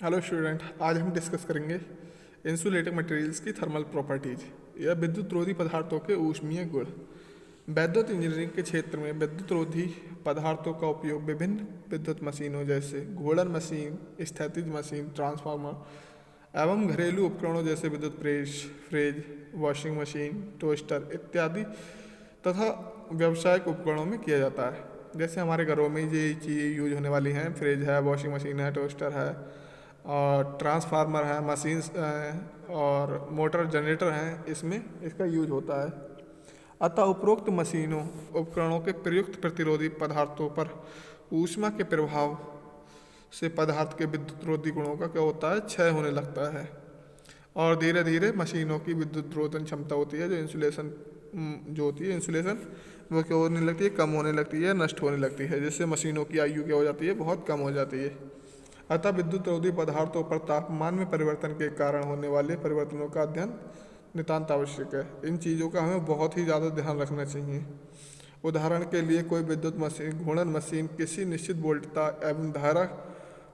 Hello student, आज हम discuss करेंगे इंसुलेटिंग मटेरियल्स की थर्मल प्रॉपर्टीज या विद्युत रोधी पदार्थों के ऊष्मीय गुण। वैद्युत इंजीनियरिंग के क्षेत्र में विद्युत रोधी पदार्थों का उपयोग विभिन्न विद्युत मशीनों जैसे घूर्णन मशीन, स्थैतिज मशीन, ट्रांसफार्मर एवं घरेलू उपकरणों जैसे विद्युत press, fridge, washing machine, toaster इत्यादि तथा व्यावसायिक उपकरणों में किया जाता है। जैसे हमारे घरों में ये चीज़ें यूज होने वाली हैं, फ्रिज है, वॉशिंग मशीन है, टोस्टर है और ट्रांसफार्मर है, मशीन्स और मोटर जनरेटर हैं, इसमें इसका यूज होता है। अतः उपरोक्त मशीनों उपकरणों के प्रयुक्त प्रतिरोधी पदार्थों पर ऊष्मा के प्रभाव से पदार्थ के विद्युत रोधी गुणों का क्या होता है, क्षय होने लगता है और धीरे धीरे मशीनों की विद्युत रोधन क्षमता होती है, जो इंसुलेशन जो होती है इंसुलेशन वो क्या होने लगती है, कम होने लगती है, नष्ट होने लगती है, जिससे मशीनों की आयु क्या हो जाती है, बहुत कम हो जाती है। अतः विद्युत रोधी पदार्थों पर तापमान में परिवर्तन के कारण होने वाले परिवर्तनों का अध्ययन नितांत आवश्यक है। इन चीज़ों का हमें बहुत ही ज़्यादा ध्यान रखना चाहिए। उदाहरण के लिए कोई विद्युत मशीन, घूर्णन मशीन किसी निश्चित वोल्टता एवं धारा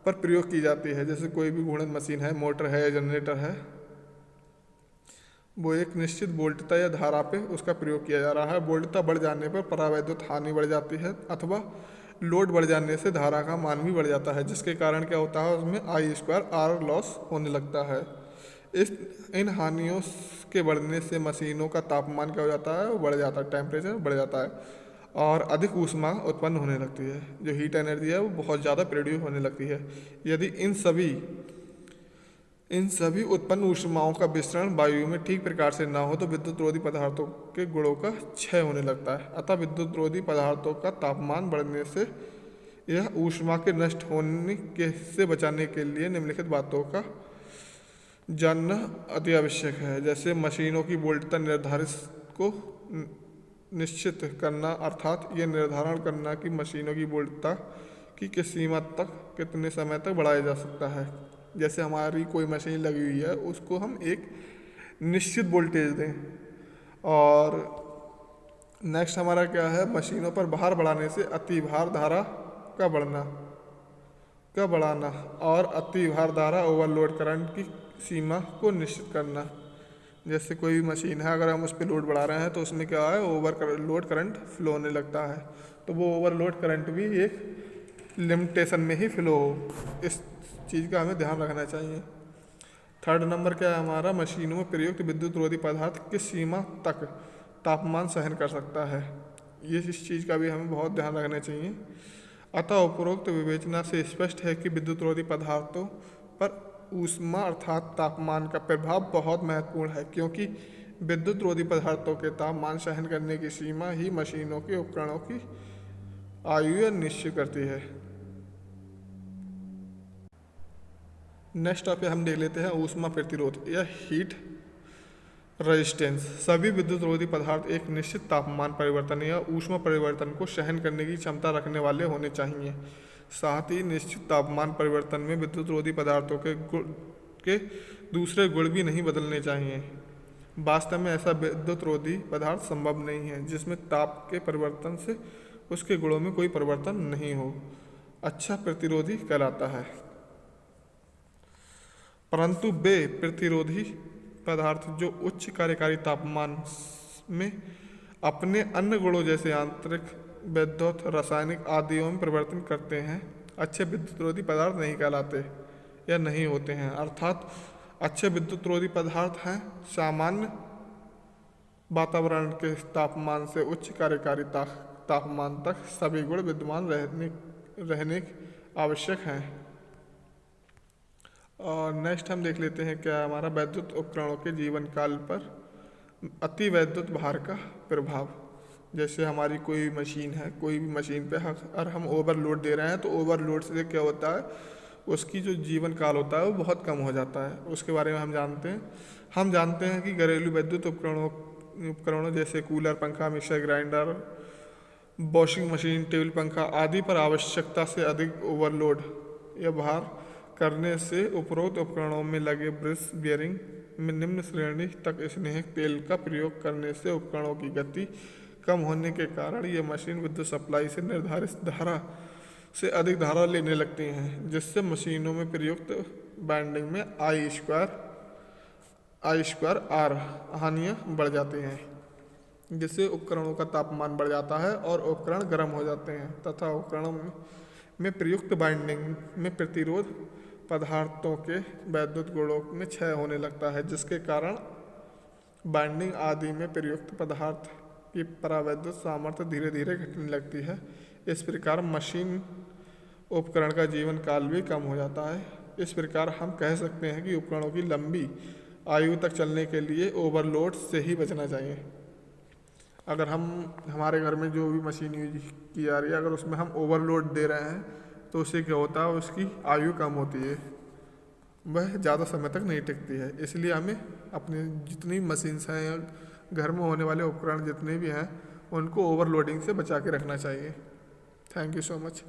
पर प्रयोग की जाती है। जैसे कोई भी घूर्णन मशीन है, मोटर है, जनरेटर है, वो एक निश्चित वोल्टता या धारा पे उसका प्रयोग किया जा रहा है। वोल्टता बढ़ जाने पर परावैद्युत हानि बढ़ जाती है अथवा लोड बढ़ जाने से धारा का मान भी बढ़ जाता है, जिसके कारण क्या होता है, उसमें I² लॉस होने लगता है। इस इन हानियों के बढ़ने से मशीनों का तापमान क्या हो जाता है, वो बढ़ जाता है, टेम्परेचर बढ़ जाता है और अधिक ऊष्मा उत्पन्न होने लगती है। जो हीट एनर्जी है वो बहुत ज़्यादा प्रोड्यूस होने लगती है। यदि इन सभी उत्पन्न ऊष्माओं का विसरण वायु में ठीक प्रकार से ना हो तो विद्युत रोधी पदार्थों के गुणों का क्षय होने लगता है। अतः विद्युत रोधी पदार्थों का तापमान बढ़ने से यह ऊष्मा के नष्ट होने के से बचाने के लिए निम्नलिखित बातों का जानना अति आवश्यक है। जैसे मशीनों की वोल्टता निर्धारित को निश्चित करना, अर्थात यह निर्धारण करना कि मशीनों की वोल्टता की किस सीमा तक कितने समय तक बढ़ाया जा सकता है। जैसे हमारी कोई मशीन लगी हुई है, उसको हम एक निश्चित वोल्टेज दें। और नेक्स्ट हमारा क्या है, मशीनों पर भार बढ़ाने से अति भार धारा का बढ़ाना और अति भार धारा ओवरलोड करंट की सीमा को निश्चित करना। जैसे कोई भी मशीन है, अगर हम उस पर लोड बढ़ा रहे हैं तो उसमें क्या है, ओवरलोड करंट फ्लो होने लगता है, तो वो ओवरलोड करंट भी एक लिमिटेशन में ही फ्लो हो। इस चीज़ का हमें ध्यान रखना चाहिए। थर्ड नंबर क्या है हमारा, मशीनों में प्रयुक्त विद्युत रोधी पदार्थ किस सीमा तक तापमान सहन कर सकता है। ये इस चीज़ का भी हमें बहुत ध्यान रखना चाहिए। अतः उपरोक्त विवेचना से स्पष्ट है कि विद्युत रोधी पदार्थों पर ऊष्मा अर्थात तापमान का प्रभाव बहुत महत्वपूर्ण है, क्योंकि विद्युत रोधी पदार्थों के तापमान सहन करने की सीमा ही मशीनों के उपकरणों की आयु निश्चित करती है। नेक्स्ट टॉपिक हम देख लेते हैं ऊष्मा प्रतिरोध या हीट रेजिस्टेंस। सभी विद्युत रोधी पदार्थ एक निश्चित तापमान परिवर्तन या ऊष्मा परिवर्तन को सहन करने की क्षमता रखने वाले होने चाहिए। साथ ही निश्चित तापमान परिवर्तन में विद्युत रोधी पदार्थों के दूसरे गुण भी नहीं बदलने चाहिए। वास्तव में ऐसा विद्युत रोधी पदार्थ संभव नहीं है जिसमें ताप के परिवर्तन से उसके गुणों में कोई परिवर्तन नहीं हो। अच्छा प्रतिरोधी कहलाता है। परंतु वे प्रतिरोधी पदार्थ जो उच्च कार्यकारी तापमान में अपने अन्य गुणों जैसे आंतरिक, विद्युत, रासायनिक आदियों में परिवर्तन करते हैं, अच्छे विद्युत रोधी पदार्थ नहीं कहलाते या नहीं होते हैं। अर्थात अच्छे विद्युत रोधी पदार्थ हैं सामान्य वातावरण के तापमान से उच्च कार्यकारी तापमान तक सभी गुण विद्यमान रहने आवश्यक हैं। और नेक्स्ट हम देख लेते हैं क्या हमारा वैद्युत उपकरणों के जीवन काल पर अति वैद्युत भार का प्रभाव। जैसे हमारी कोई मशीन है, कोई भी मशीन पे अगर हम ओवरलोड दे रहे हैं तो ओवरलोड से क्या होता है, उसकी जो जीवन काल होता है वो बहुत कम हो जाता है। उसके बारे में हम जानते हैं कि घरेलू विद्युत उपकरणों जैसे कूलर, पंखा, mixer grinder, washing machine, table पंखा आदि पर आवश्यकता से अधिक ओवरलोड या भार करने से उपरोक्त उपकरणों में लगे ब्रश बियरिंग में निम्न श्रेणी तक स्नेहक तेल का प्रयोग करने से उपकरणों की गति कम होने के कारण ये मशीन विद्युत सप्लाई से निर्धारित धारा से अधिक धारा लेने लगती हैं, जिससे मशीनों में प्रयुक्त बाइंडिंग में आई स्क्वायर आर हानियाँ बढ़ जाती हैं, जिससे उपकरणों का तापमान बढ़ जाता है और उपकरण गर्म हो जाते हैं तथा उपकरणों में प्रयुक्त बाइंडिंग में प्रतिरोध पदार्थों के वैद्युत गुणों में क्षय होने लगता है, जिसके कारण बाइंडिंग आदि में प्रयुक्त पदार्थ की परावैद्युत सामर्थ्य धीरे धीरे घटने लगती है। इस प्रकार मशीन उपकरण का जीवन काल भी कम हो जाता है। इस प्रकार हम कह सकते हैं कि उपकरणों की लंबी आयु तक चलने के लिए ओवरलोड से ही बचना चाहिए। अगर हम हमारे घर में जो भी मशीन यूज की जा रही है, अगर उसमें हम ओवरलोड दे रहे हैं तो उससे क्या होता है, उसकी आयु कम होती है, वह ज़्यादा समय तक नहीं टिकती है। इसलिए हमें अपने जितनी मशीन्स हैं या घर में होने वाले उपकरण जितने भी हैं उनको ओवरलोडिंग से बचा के रखना चाहिए। Thank you so much.